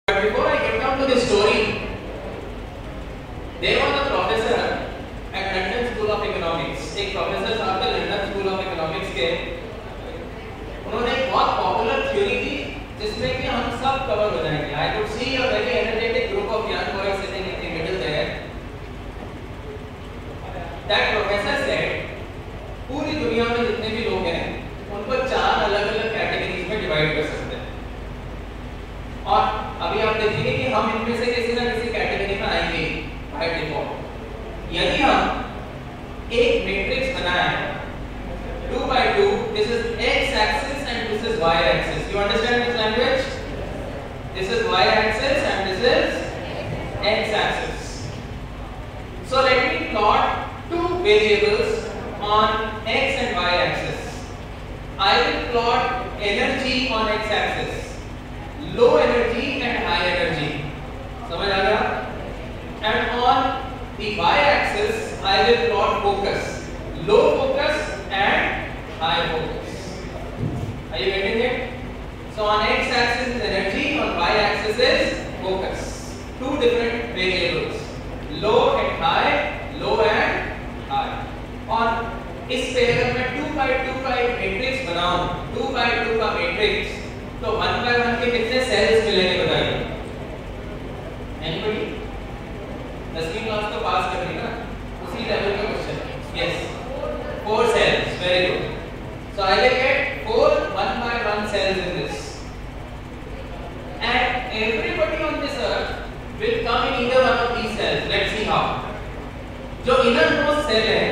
But before I get down to the story, there was a professor at London School of Economics. एक professor साहब थे London school of economics के. उन्होंने एक बहुत popular theory दी जिसमें कि हम सब कवर हो जाएंगे. I could see a very energetic group of young boys sitting in the middle there. That professor said, पूरी दुनिया में जितने भी लोग हैं उनको 4 अलग-अलग कैटेगरीज में डिवाइड कर सकते हैं. और अभी आप देखेंगे कि हम इनमें से किसी ना किसी कैटेगरी में आएंगे बाय डिफॉल्ट. यदि हम एक मैट्रिक्स बनाएं 2 by 2, this is x axis and this is y axis. You understand this language? This is y axis and this is x axis. So let me plot two variables on x and y axis. I will plot energy on x axis, low energy and high energy. समझ आ गया? And on the y axis I will plot focus, low focus and high focus. Are you getting it? So on x axis is energy, on y axis is focus. Two different variables, low and high, low and high. और इस पे अगर मैं 2 by 2 का एक matrix बनाऊं, 2 by 2 का matrix, तो 1 by 1 के कितने सेल्स मिलेंगे बताइए? Anybody? 10वीं क्लास तो पास कर ली ना? उसी लेवल का question. Yes. 4 cells. Very good. So I will get 4 1 by 1 cells in this. And everybody on this earth will come in either one of these cells. Let's see how. जो innermost cell है,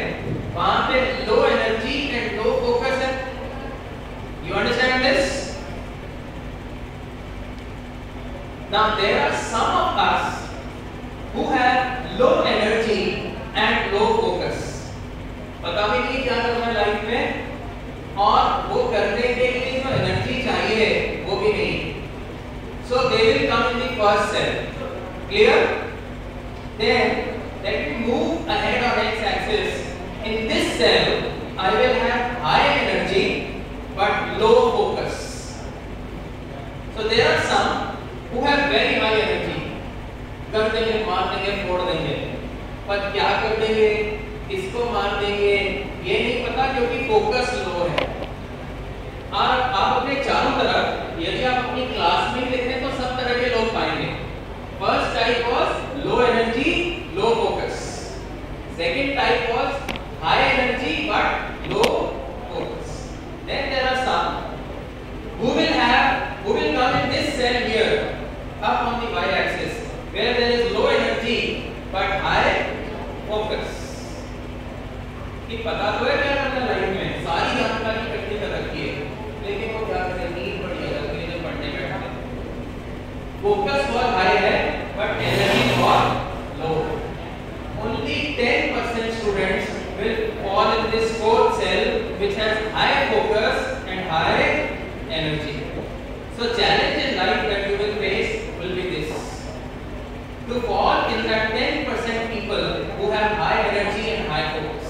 वहाँ पे low energy and low focus है. You understand this? Now there are some of us who have low energy and low focus. पता भी नहीं क्या करना है लाइफ में और वो करने के लिए जो एनर्जी चाहिए वो भी नहीं. So they will come in the first cell. Clear? Then let me move ahead on x-axis. In this cell I will have high energy but low focus. So there are some who have very high energy. कर देंगे, मार देंगे, फोड़ देंगे. पर क्या कर देंगे, किसको मार देंगे ये नहीं पता क्योंकि फोकस लो है. और आप अपने चारों तरफ यदि आप अपनी क्लास में देखें तो सब तरह के लोग पाएंगे. First type was low energy low focus. Second type was high energy but low focus. Then there are some who will come in this cell here up on the y axis where there is low energy but high focus. कि पता तो है क्या करना life में, सारी जानकारी इकट्ठी कर रखी है, लेकिन वो क्या करें, नींद बड़ी अलग है जो पढ़ने बैठते हैं. फोकस बहुत हाई है बट एनर्जी बहुत लो. Only 10% students will fall in this fourth cell which has high focus and high energy. So challenge in life that you will face will be this: to fall in that 10% people who have high energy and high focus.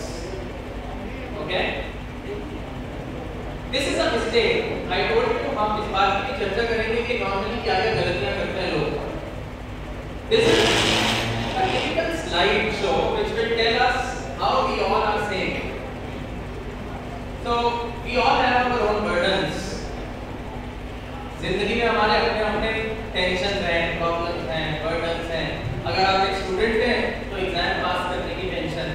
Okay? This is a mistake. I told you हम इस बात की चर्चा करेंगे कि normally क्या क्या गलतियां करते हैं लोग. This is a typical slide show which will tell us how we all are same. So we all have our own burdens. जिंदगी में हमारे अपने अपने टेंशन हैं, प्रॉब्लम्स हैं, बर्डन्स हैं. अगर आप एक स्टूडेंट हैं तो एग्जाम पास करने की टेंशन,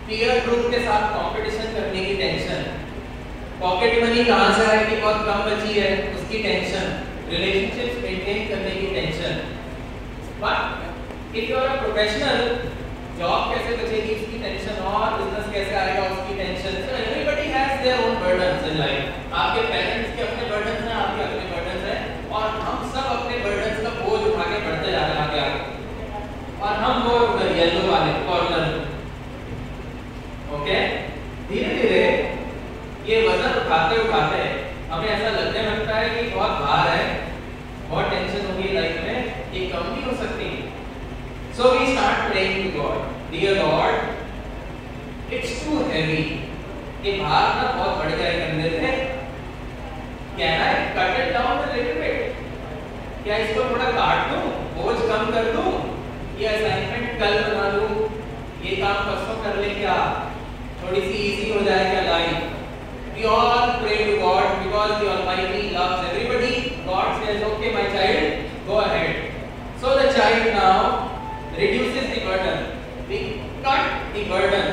पीयर ग्रुप के साथ कंपटीशन करने की टेंशन, पॉकेट मनी कहाँ से आएगी बहुत कम बची है उसकी टेंशन, रिलेशनशिप्स मेंटेन करने की tension. But if you are a professional, job कैसे बचेगी उसकी टेंशन और बिजनेस कैसे आएगा उसकी tension. So everybody has their own burdens in life. आपके पेरेंट्स के अपने बर्डन्स हैं, आपके अपने बर्डन्स हैं और हम सब अपने बर्डन्स का बोझ उठा के बढ़ते जा रहे हैं आगे. और हम वो उधर येलो वाले कॉर्नर. ओके, धीरे धीरे ये वजन उठाते उठाते हमें ऐसा लगने लगता है कि बहुत भार है, बहुत टेंशन होगी लाइफ में, ये कम नहीं हो सकती. So we start praying to God. Dear God, it's too heavy. ये भार ना बहुत बढ़ गया है कंधे पे. Can I cut it down a little bit? क्या इसको थोड़ा काट दूं, बोझ कम कर दूं, ये असाइनमेंट कल बना लूं, ये काम परसों कर ले, क्या थोड़ी सी इजी हो जाए क्या life? We all pray to God because the Almighty loves everybody. God says, okay, my child, go ahead. So the child now reduces the burden. We cut the burden.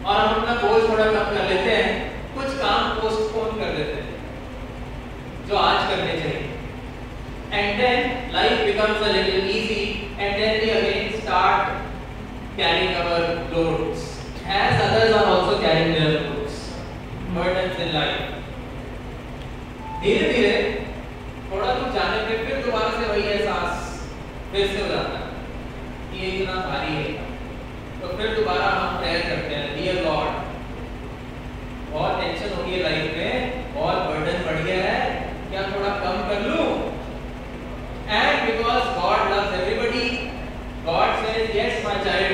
और हम अपना बोझ थोड़ा कम कर लेते हैं, कुछ काम पोस्टपोन कर देते हैं जो आज करने चाहिए. And then life becomes a little easy, and then we again start carrying our loads as others are also carrying their loads, burdens in life. धीरे धीरे थोड़ा दूर जाने पे फिर दोबारा से वही एहसास फिर से हो जाता है कि ये इतना भारी है. तो फिर दोबारा हम प्रेयर करते हैं, डियर गॉड, बहुत टेंशन हो गई है लाइफ में, और बर्डन बढ़ गया है, क्या थोड़ा कम कर लूं? And because God loves everybody, God says, yes, my child,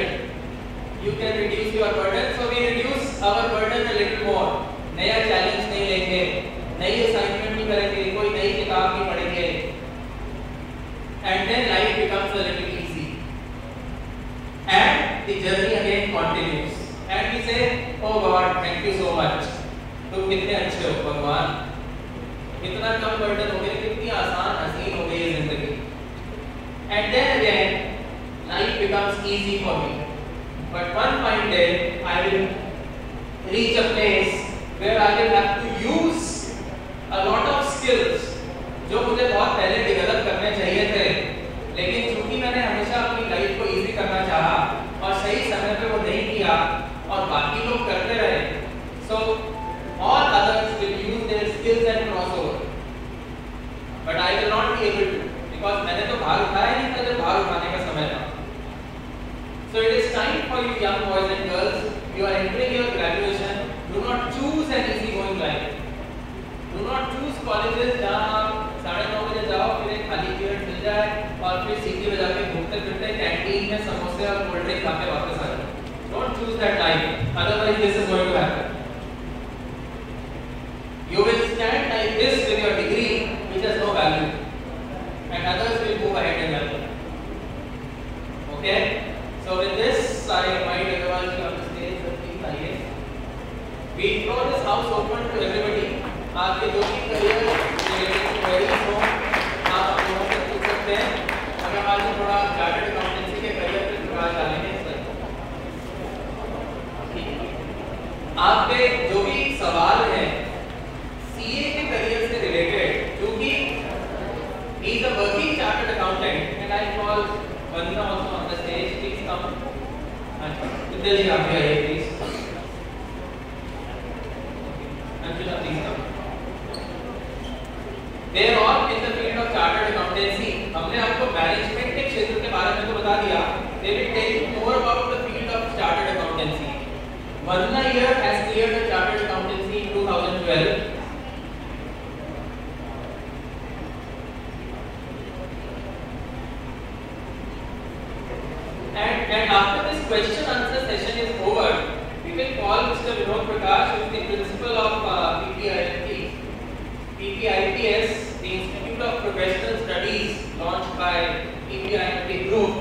you can reduce your burden. So we reduce our burden a little more. नया चैलेंज नहीं लेंगे, नई असाइनमेंट नहीं करेंगे, कोई नई किताब नहीं पढ़ेंगे. And then life becomes a little easy. And the journey again continues. And we say, oh God, thank you so much. तुम कितने अच्छे हो भगवान, इतना कम बर्डन हो गया, कितनी आसान हसीन हो गई ये जिंदगी. And then again life becomes easy for me. But one fine day I will reach a place where I will have to use a lot of skills जो मुझे बहुत पहले डेवलप करने चाहिए थे, लेकिन चूंकि मैंने हमेशा अपनी लाइफ को इजी करना चाहा और सही समय पे वो नहीं किया और बाकी लोग करते रहे, so all others will use their skills and cross over, but I will not be able to, because मैंने तो भार उठाया नहीं था जब भार उठाने का समय था. So it is time for you young boys and girls, you are entering your graduation, do not choose an easy going life. Do not choose colleges जहाँ आप 9:30 बजे जाओ, फिर एक खाली पीरियड मिल जाए और फिर सीटी बजा के घूमते फिरते कैंटीन में समोसे और कोल्ड ड्रिंक खा के वापस आ जाओ. Don't choose that life, otherwise this is going to happen. You will stand like this with your degree which has no value, and others will move ahead in life. Okay? So with this, I invite everyone to the stage. Please आइए. We throw this house open to everybody. आपके जो भी career related queries हो, आप अपने वहाँ से पूछ सकते हैं. अगर आज थोड़ा चार्टर्ड अकाउंटेंसी के करियर पे थोड़ा डालेंगे सर. आपके जो भी सवाल हैं सीए के करियर से रिलेटेड, क्योंकि he is a working chartered accountant, and I call Vandana also on the stage. Please come. Vidya ji आप भी आइए please. Anshula please come. They are all in the field of chartered accountancy. हमने आपको management के क्षेत्र के बारे में तो बता दिया. They will tell you more about the field of chartered accountancy. Vandana here has cleared the chartered accountancy in 2012. And after this question answer session is over, we will call Mr. Vinod Prakash, who is the principal of PPIPS, the Institute of Professional Studies launched by PPIPT Group,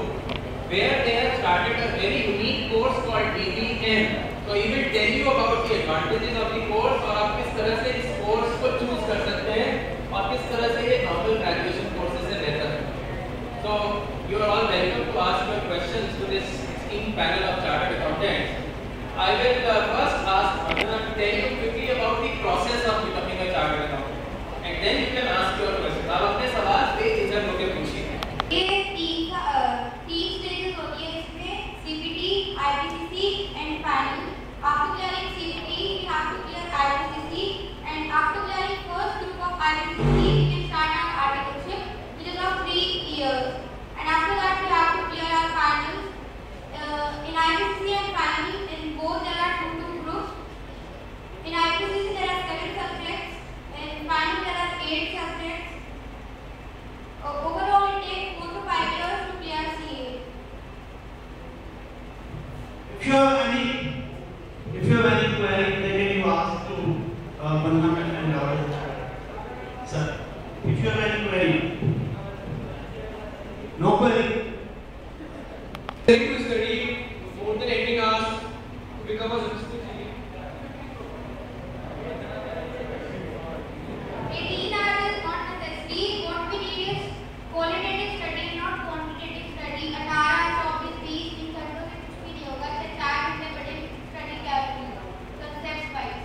where they have started a very unique course called DBM. So he will tell you about the advantages of the course और आप किस तरह से इस course को choose कर सकते हैं और किस तरह से ये नॉर्मल ग्रेजुएशन कोर्सेज से बेहतर है. So you are all welcome to ask your questions to this esteemed panel of chartered accountants. I will first ask Vandana to tell you quickly about the process of becoming a chartered accountant, and then you can ask your questions. आप अपने सवाल बेझिझक होकर पूछिए. ये तीन stages होती है इसमें, CPT, IPCC and final. After clearing CPT, we have to clear IPCC, and after clearing first group of IPCC, we can start our articleship, which is of 3 years. And after that, we have to clear our finals. In IPCC and final, in both there are 2 groups. In IPCC there are 7 subjects. In final there are 8 subjects. No query. To study more than 18 hours to become a successful CA. 18 hours is not necessary. What we need is qualitative study, not quantitative study. 18, 24, 20 इन घंटों से कुछ भी नहीं होगा। सिर्फ 4 घंटे पढ़े study क्या होगा? Concepts wise.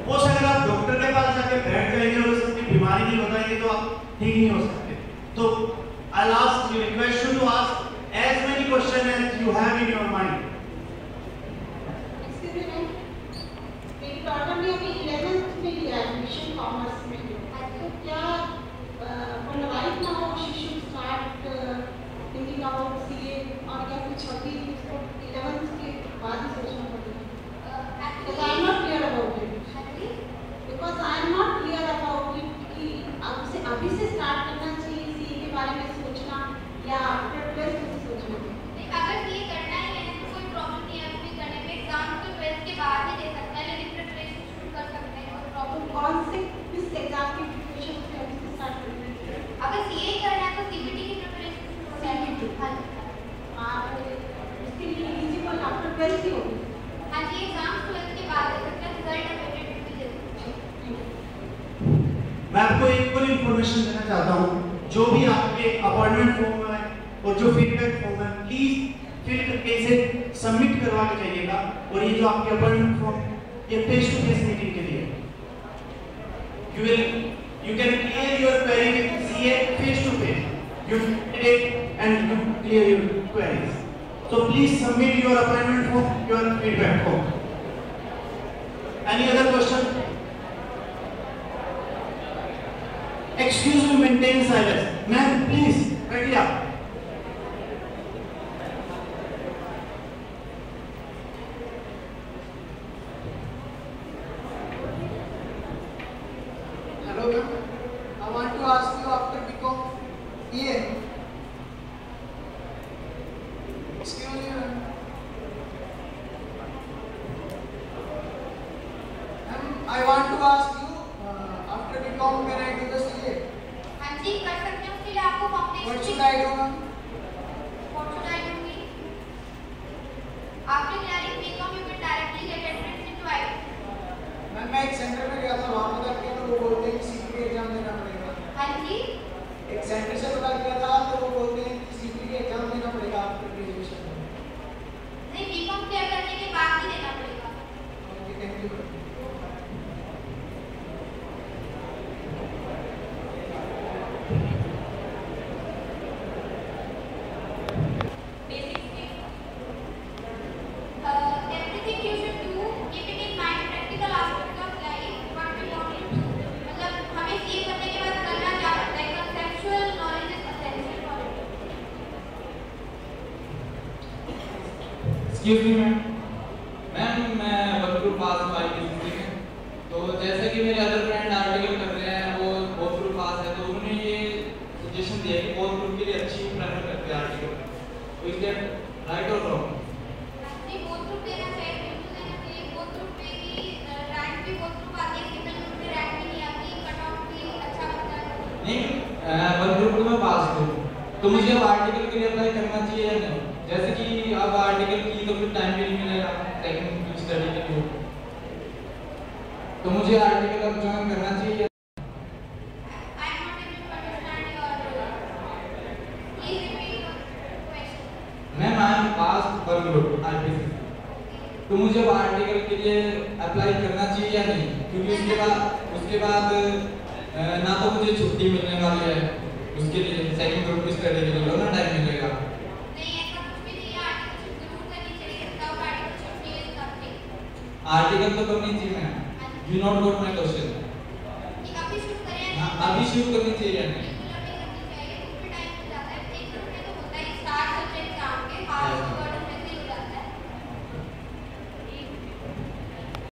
वो अगर आप डॉक्टर के पास जाके बैठ जाएंगे और उसकी बीमारी नहीं बताएंगे तो आप ठीक नहीं हो सकते। तो I'll ask you, request you to ask as many questions as you have in your mind. Excuse me, ma'am. मेरी daughter ने अभी 11th में लिया एडमिशन कॉमर्स में। तो क्या right now she should start thinking about CA और क्या कुछ अभी उसको 11th के बाद ही सोचना पड़ेगा? Because I am not clear about it. Because I am not clear about it कि अब से अभी से start करना चाहिए CA के बारे में सोचना या after 12th में सोचना? अगर ये करना है तो कोई प्रॉब्लम नहीं है अभी करने में। एग्जाम तो 12th के बाद ही दे सकता है, लेकिन प्रिपरेशन शुरू कर सकते हैं। कोई प्रॉब्लम कौन से किस एग्जाम की प्रिपरेशन से अभी से स्टार्ट करना है? अगर सीए करना है तो सीबीटी की प्रिपरेशन शुरू हो जाएगी। और इसके लिए एलिजिबल आफ्टर 12th ही होगी। हाँ जी, एग्जाम 12th के बाद दे सकते हैं, रिजल्ट अवेटेड भी दे सकते हैं। मैं आपको एक फुल इंफॉर्मेशन देना चाहता हूँ। जो भी आपके अपॉइंटमेंट फॉर्म है और जो फीडबैक फॉर्म है प्लीज फिल करके इसे सबमिट करवा के जाइएगा। और ये जो आपके अपॉइंटमेंट फॉर्म ये फेस टू फेस मीटिंग के लिए you can clear your query with CA face to face. You did it and you clear your queries. So please submit your appointment form, your feedback form. Any other question? Excuse me, maintain silence. Ma'am, please, ready up. Hello, ma'am. I want to ask you after BCom BA. Excuse me, ma'am. Ma'am, I want to ask you after BCom can I do the CA? हाँ जी, कर सकते हैं। उसके लिए आपको complex What should I do, ma'am? What should I do mean? After clearing BCom, you will directly get entrance into IT. Ma'am मैं एक centre में गया था, वहाँ पे जाके तो वो बोलते हैं कि CPT एग्जाम देना पड़ेगा। हाँ जी, एक सेंटर से पता किया था तो वो बोलते हैं कि CPT एग्जाम देना पड़ेगा आफ्टर ग्रेजुएशन। नहीं, बीकॉम क्लियर करने के बाद ही देना पड़ेगा। Okay, thank you. Everything you should do, keeping in mind practical aspect of life, what we want to do. मतलब हमें सीए करने के बाद करना क्या पड़ता है? Conceptual knowledge is essential for it. Excuse me, ma'am. Ma'am मैं बंगलुरु पास हूँ IPCC में। तो जैसे कि मेरे अदर फ्रेंड आर्टिकल कर रहे हैं, वो बंगलुरु पास है, तो उन्होंने ये सजेशन दिया कि बंगलुरु के लिए अच्छी प्रेफर करते हैं आर्टिकल। तो इज दैट राइट और रॉन्ग? नहीं, both group देना चाहिए, बिल्कुल देना चाहिए। both group पे भी रैंक भी both group आती है, single group में रैंक भी नहीं आती, कट ऑफ भी अच्छा बनता है। नहीं, बंगलुरु को मैं पास हूँ, तो मुझे अब आर्टिकल के लिए अप्लाई करना चाहिए या नहीं? जैसे कि अब आर्टिकल की तो फिर टाइम भी नहीं मिलेगा सेकंड स्टडी के लिए, तो मुझे आर्टिकल अब ज्वाइन करना चाहिए। I am not able to understand your please repeat your question. Ma'am I am pass Bengaluru IPCC, तो मुझे अब आर्टिकल के लिए अप्लाई करना चाहिए या नहीं? क्योंकि उसके बाद ना तो मुझे छुट्टी मिलने वाली है उसके लिए, सेकंड ग्रुप की स्टडी के लिए ना टाइम मिलेगा। नहीं, ऐसा कुछ भी नहीं है। आर्टिकल जरूर करनी चाहिए। Without article should be is nothing. Article तो करनी चाहिए ma'am. You not got my question. ये अभी शुरू करें या हाँ, नहीं? अभी शुरू करनी चाहिए या नहीं?